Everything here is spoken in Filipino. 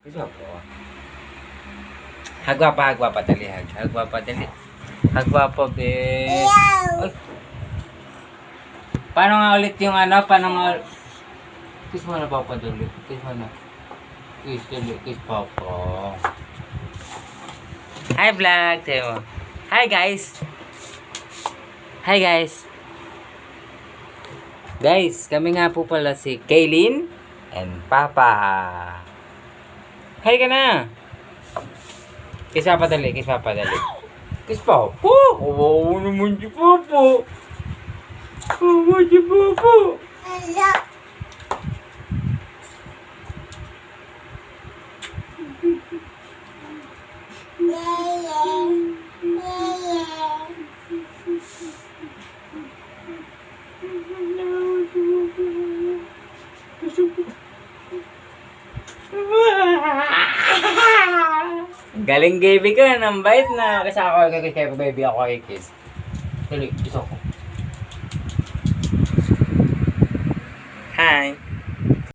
Kiss Papa. Hagwapa, dali. Hagwapa, dali. Hagwapa, be. Ay. Paano nga ulit yung ano? Paano nga... Kiss mo na, Papa, dali. Kiss mo na. Kiss, dali. Kiss, Papa. Hi, vlog. Sayo mo. Hi, guys. Hi, guys. Guys, kami nga po pala si Kaylin and Papa. Hi ka na. Kiss Papa, dali. Kiss Papa, dali. Kiss Papa. Oh, naman si Papa. Oh, si Papa. Galing baby ka, nang bait na. Kasi ako, kay baby ako kiss. Dali, kiss ako.